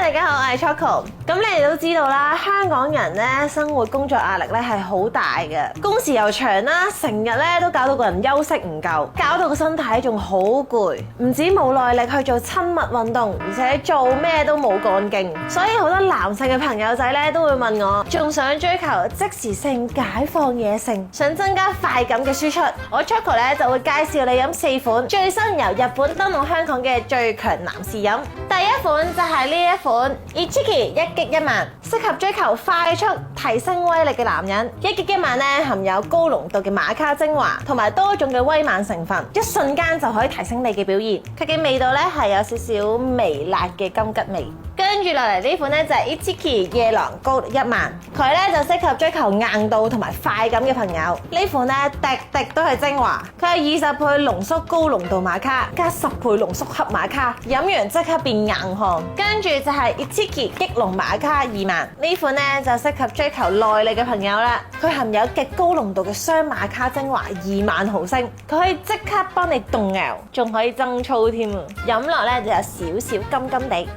大家好，我係 Choco。咁你哋都知道啦，香港人咧生活工作壓力咧係好大嘅，工時又長啦，成日咧都搞到個人休息唔夠，搞到個身體仲好攰，唔止冇耐力去做親密運動，而且做咩都冇幹勁。所以好多男性嘅朋友仔咧都會問我，仲想追求即時性解放野性，想增加快感嘅輸出，我 Choco 咧就會介紹你飲4款最新由日本登陸香港嘅最強男士飲。第一款就係呢一款 Ichiki 一擊一萬，適合追求快速提升威力嘅男人。一擊一萬咧含有高濃度嘅瑪卡精華同埋多種嘅威猛成分，一瞬間就可以提升你嘅表現。佢嘅味道咧係有少少微辣嘅金桔味。跟住落嚟呢款咧就係 Ichiki 夜郎高力1萬，佢咧就適合追求硬度同埋快感嘅朋友。呢款咧滴滴都係精華，佢係20倍濃縮高濃度瑪卡加10倍濃縮黑瑪卡，飲完即刻變硬漢。跟住就係 Ichiki 激濃瑪卡2萬，呢款咧就適合追求耐力嘅朋友啦。佢含有極高濃度嘅雙瑪卡精華2萬毫升，佢可以即刻幫你動搖，仲可以增粗添啊！飲落咧就有少少甘甘地。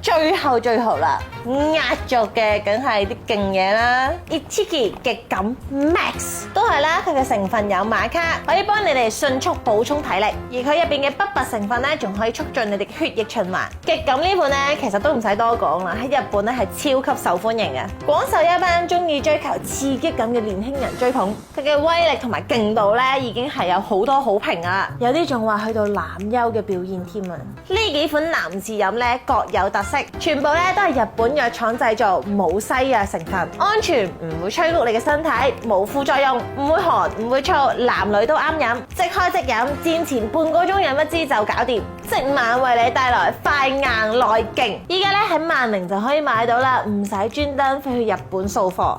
最後啦，壓軸嘅梗係啲勁嘢啦 ，Ichiki 極感 Max 都係啦，佢嘅成分有瑪卡，可以幫你哋迅速補充體力，而佢入邊嘅不拔成分咧，仲可以促進你哋血液循環。極感呢款咧，其實都唔使多講啦，喺日本咧係超級受歡迎嘅，廣受一班中意追求刺激感嘅年輕人追捧。佢嘅威力同埋勁度咧，已經係有好多好評啊，有啲仲話去到男優嘅表現添啊！呢幾款男士飲咧各有特色，全部咧都係日本藥廠製造，冇西藥成分，安全，唔會催谷你嘅身體，冇副作用，唔會寒，唔會燥，男女都啱飲，即開即飲，戰前半個鐘飲一支就搞掂，即晚為你帶來快硬內勁。依家咧喺萬寧就可以買到啦，唔使專登飛去日本掃貨。